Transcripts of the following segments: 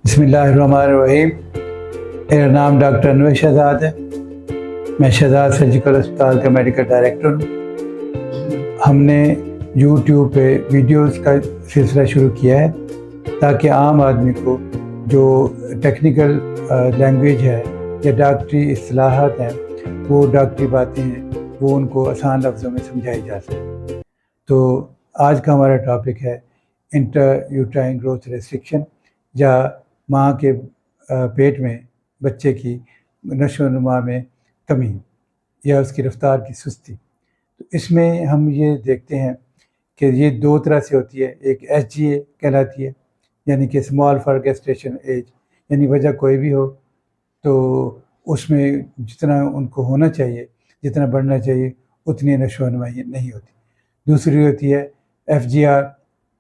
بسم اللہ الرحمن الرحیم۔ میرا نام ڈاکٹر انور شہزاد ہے۔ میں شہزاد سرجیکل اسپتال کا میڈیکل ڈائریکٹر ہوں۔ ہم نے یوٹیوب پہ ویڈیوز کا سلسلہ شروع کیا ہے تاکہ عام آدمی کو جو ٹیکنیکل لینگویج ہے یا ڈاکٹری اصطلاحات ہیں، وہ ڈاکٹری باتیں ہیں، وہ ان کو آسان لفظوں میں سمجھائی جا سکے۔ تو آج کا ہمارا ٹاپک ہے انٹر یوٹرائن گروتھ ریسٹرکشن، یا ماں کے پیٹ میں بچے کی نشو و نما میں کمی یا اس کی رفتار کی سستی۔ تو اس میں ہم یہ دیکھتے ہیں کہ یہ دو طرح سے ہوتی ہے۔ ایک ایس جی اے کہلاتی ہے، یعنی کہ اسمال فار گیسٹیشن ایج، یعنی وجہ کوئی بھی ہو تو اس میں جتنا ان کو ہونا چاہیے، جتنا بڑھنا چاہیے، اتنی نشو و نمائی نہیں ہوتی۔ دوسری ہوتی ہے ایف جی آر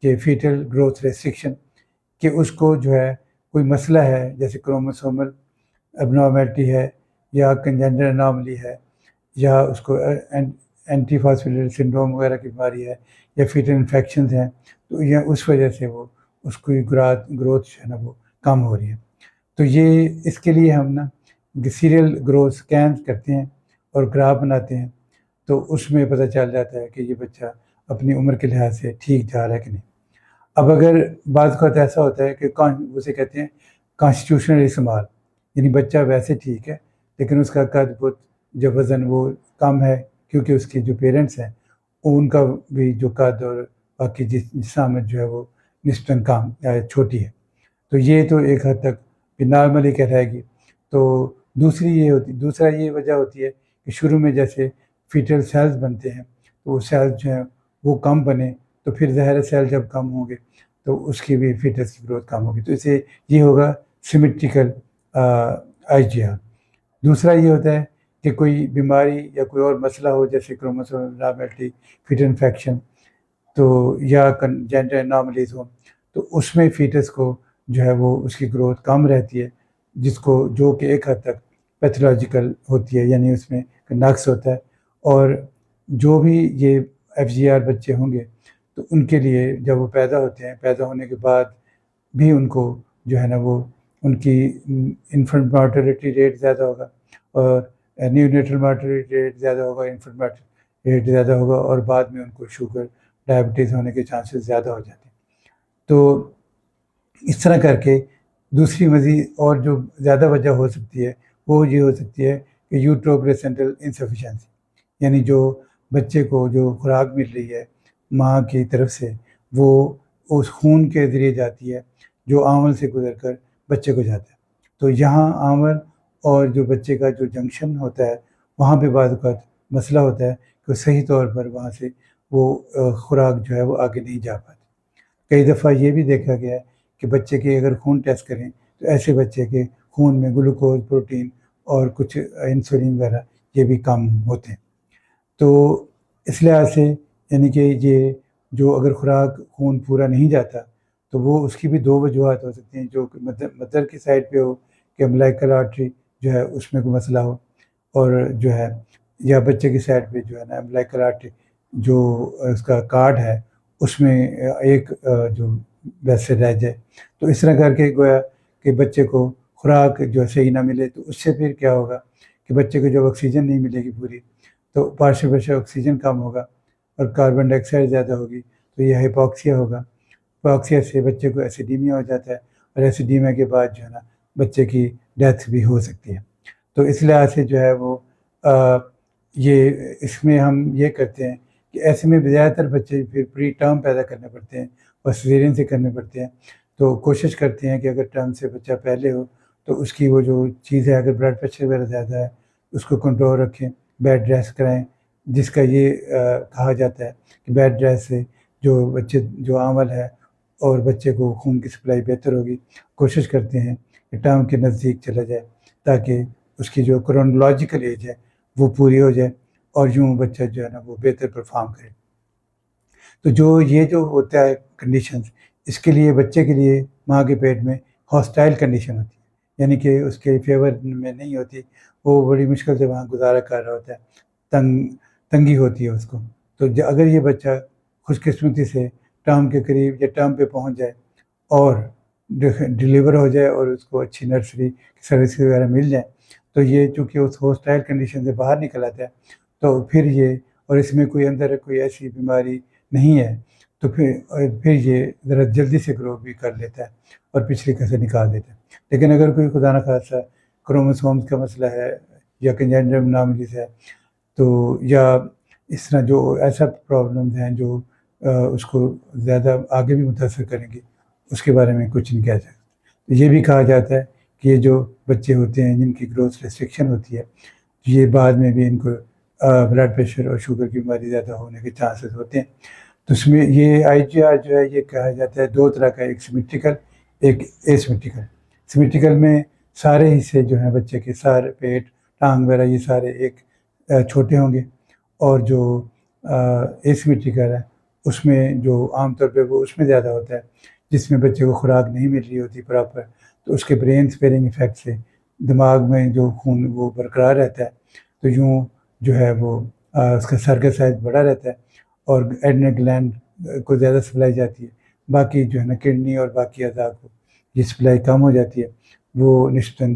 کہ فیٹل گروتھ ریسٹرکشن، کہ اس کو جو ہے کوئی مسئلہ ہے، جیسے کروموسومل ابنارمیلٹی ہے یا کنجنٹل اناملی ہے، یا اس کو اینٹی فاسفولیٹڈ سنڈروم وغیرہ کی بیماری ہے، یا فیٹل انفیکشنز ہیں، تو یہ اس وجہ سے وہ اس کی گروتھ جو ہے نا وہ کم ہو رہی ہے۔ تو یہ اس کے لیے ہم نا سیریل گروتھ اسکینز کرتے ہیں اور گراف بناتے ہیں، تو اس میں پتہ چل جاتا ہے کہ یہ بچہ اپنی عمر کے لحاظ سے ٹھیک جا رہا ہے کہ نہیں۔ اب اگر بعض اوقات ایسا ہوتا ہے کہ اسے کہتے ہیں کانسٹیٹیوشنل اسمال، یعنی بچہ ویسے ٹھیک ہے لیکن اس کا قد بت جو وزن وہ کم ہے، کیونکہ اس کے جو پیرنٹس ہیں ان کا بھی جو قد اور باقی جسامت جو ہے وہ نسبتاً کم چھوٹی ہے، تو یہ تو ایک حد تک نارملی کہلائے گی۔ تو دوسرا یہ وجہ ہوتی ہے کہ شروع میں جیسے فیٹل سیلز بنتے ہیں تو وہ سیلز جو ہیں وہ کم بنے، تو پھر ظاہر سیل جب کم ہوں گے تو اس کی بھی فیٹس کی گروتھ کم ہوگی، تو اسے یہ ہوگا سیمیٹریکل آئی جی آر۔ دوسرا یہ ہوتا ہے کہ کوئی بیماری یا کوئی اور مسئلہ ہو، جیسے کروموسومل ابنارمیلٹی، فیٹل انفیکشن، تو یا کنجنٹل اناملیز ہوں، تو اس میں فیٹس کو جو ہے وہ اس کی گروتھ کم رہتی ہے، جو کہ ایک حد تک پیتھولوجیکل ہوتی ہے، یعنی اس میں نقص ہوتا ہے۔ اور جو بھی یہ ایف جی آر بچے ہوں گے تو ان کے لیے جب وہ پیدا ہوتے ہیں، پیدا ہونے کے بعد بھی ان کو جو ہے نا وہ ان کی انفنٹ مارٹیلٹی ریٹ زیادہ ہوگا، اور نیونیٹل مارٹیلٹی ریٹ زیادہ ہوگا، انفنٹ مارٹیلٹی ریٹ زیادہ ہوگا، اور بعد میں ان کو شوگر، ڈائبٹیز ہونے کے چانسز زیادہ ہو جاتے ہیں۔ تو اس طرح کر کے دوسری مزید اور جو زیادہ وجہ ہو سکتی ہے وہ یہ ہو سکتی ہے کہ یوٹرو پلیسنٹل انسفیشنسی، یعنی جو بچے کو جو خوراک مل رہی ہے ماں کی طرف سے، وہ اس خون کے ذریعے جاتی ہے جو آنول سے گزر کر بچے کو جاتا ہے۔ تو یہاں آنول اور جو بچے کا جو جنکشن ہوتا ہے وہاں پہ بعض اوقات مسئلہ ہوتا ہے کہ صحیح طور پر وہاں سے وہ خوراک جو ہے وہ آگے نہیں جا پاتی۔ کئی دفعہ یہ بھی دیکھا گیا ہے کہ بچے کے اگر خون ٹیسٹ کریں تو ایسے بچے کے خون میں گلوکوز، پروٹین اور کچھ انسولین وغیرہ یہ بھی کم ہوتے ہیں۔ تو اس لحاظ سے یعنی کہ یہ جو اگر خوراک خون پورا نہیں جاتا تو وہ اس کی بھی دو وجوہات ہو سکتی ہیں، جو کہ مدر کی سائڈ پہ ہو کہ امبلیکل آرٹری جو ہے اس میں کوئی مسئلہ ہو، اور جو ہے یا بچے کی سائڈ پہ جو ہے نا امبلیکل آرٹری جو اس کا کارڈ ہے اس میں ایک جو ویسے رہ جائے، تو اس طرح کر کے گویا کہ بچے کو خوراک جو صحیح نہ ملے تو اس سے پھر کیا ہوگا کہ بچے کو جب آکسیجن نہیں ملے گی پوری تو پارشل پریشر آکسیجن کم ہوگا اور کاربن ڈائی آکسائڈ زیادہ ہوگی، تو یہ ہائپوکسیا ہوگا۔ ہائپوکسیا سے بچے کو ایسیڈیمیا ہو جاتا ہے، اور ایسیڈیمیا کے بعد جو ہے نا بچے کی ڈیتھ بھی ہو سکتی ہے۔ تو اس لحاظ سے جو ہے وہ یہ اس میں ہم یہ کرتے ہیں کہ ایسے میں زیادہ تر بچے پھر پری ٹرم پیدا کرنے پڑتے ہیں اور سیزیرین سے کرنے پڑتے ہیں، تو کوشش کرتے ہیں کہ اگر ٹرم سے بچہ پہلے ہو تو اس کی وہ جو چیز ہے، اگر بلڈ پریشر وغیرہ زیادہ ہے اس کو کنٹرول رکھیں، بیڈ ریسٹ کرائیں، جس کا یہ کہا جاتا ہے کہ بیڈ ریسٹ سے جو عمل ہے اور بچے کو خون کی سپلائی بہتر ہوگی۔ کوشش کرتے ہیں کہ ٹرم کے نزدیک چلا جائے تاکہ اس کی جو کرونولوجیکل ایج ہے وہ پوری ہو جائے، اور یوں بچہ جو ہے نا وہ بہتر پرفارم کرے۔ تو یہ جو ہوتا ہے کنڈیشنز، اس کے لیے بچے کے لیے ماں کے پیٹ میں ہاسٹائل کنڈیشن ہوتی ہے، یعنی کہ اس کے فیور میں نہیں ہوتی، وہ بڑی مشکل سے وہاں گزارا کر رہا ہوتا ہے، تنگی ہوتی ہے اس کو۔ تو اگر یہ بچہ خوش قسمتی سے ٹرم کے قریب یا ٹرم پہ پہنچ جائے اور ڈلیور ہو جائے اور اس کو اچھی نرسری کی سروس وغیرہ مل جائیں تو یہ چونکہ اس ہوسٹائل کنڈیشن سے باہر نکل آتا ہے تو پھر یہ اور اس میں کوئی اندر کوئی ایسی بیماری نہیں ہے تو پھر یہ ذرا جلدی سے گرو بھی کر لیتا ہے اور پچھلی کسر نکال دیتا ہے. لیکن اگر کوئی خدا نخواستہ کروموسومز کا مسئلہ ہے یا کنجنٹل اناملیز ہے تو یا اس طرح جو ایسا پرابلمز ہیں جو اس کو زیادہ آگے بھی متاثر کریں گی اس کے بارے میں کچھ نہیں کہہ سکتے. یہ بھی کہا جاتا ہے کہ یہ جو بچے ہوتے ہیں جن کی گروتھ ریسٹرکشن ہوتی ہے یہ بعد میں بھی ان کو بلڈ پریشر اور شوگر کی بیماری زیادہ ہونے کے چانسز ہوتے ہیں. تو اس میں یہ آئی جی آر جو ہے یہ کہا جاتا ہے دو طرح کا, ایک سیمیٹریکل ایک اے سیمیٹریکل. سیمیٹریکل میں سارے حصے جو ہیں بچے کے سارے پیٹ ٹانگ وغیرہ یہ سارے ایک چھوٹے ہوں گے, اور جو اے سیمیٹریکل ہے اس میں جو عام طور پہ وہ اس میں زیادہ ہوتا ہے جس میں بچے کو خوراک نہیں مل رہی ہوتی پراپر, تو اس کے برین اسپیرنگ ایفیکٹ سے دماغ میں جو خون وہ برقرار رہتا ہے تو یوں جو ہے وہ اس کا سر کا سائز بڑا رہتا ہے اور ایڈنل گلینڈ کو زیادہ سپلائی جاتی ہے. باقی جو ہے نا کڈنی اور باقی اعضاء کو یہ سپلائی کم ہو جاتی ہے, وہ نسبتاً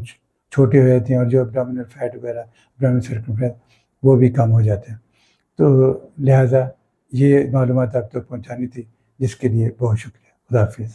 چھوٹے ہو جاتے ہیں اور جو ابڈومینل فیٹ وغیرہ ابڈومینل سرکمفرنس وہ بھی کم ہو جاتے ہیں. تو لہٰذا یہ معلومات آپ تک پہنچانی تھی جس کے لیے بہت شکریہ. خدا حافظ.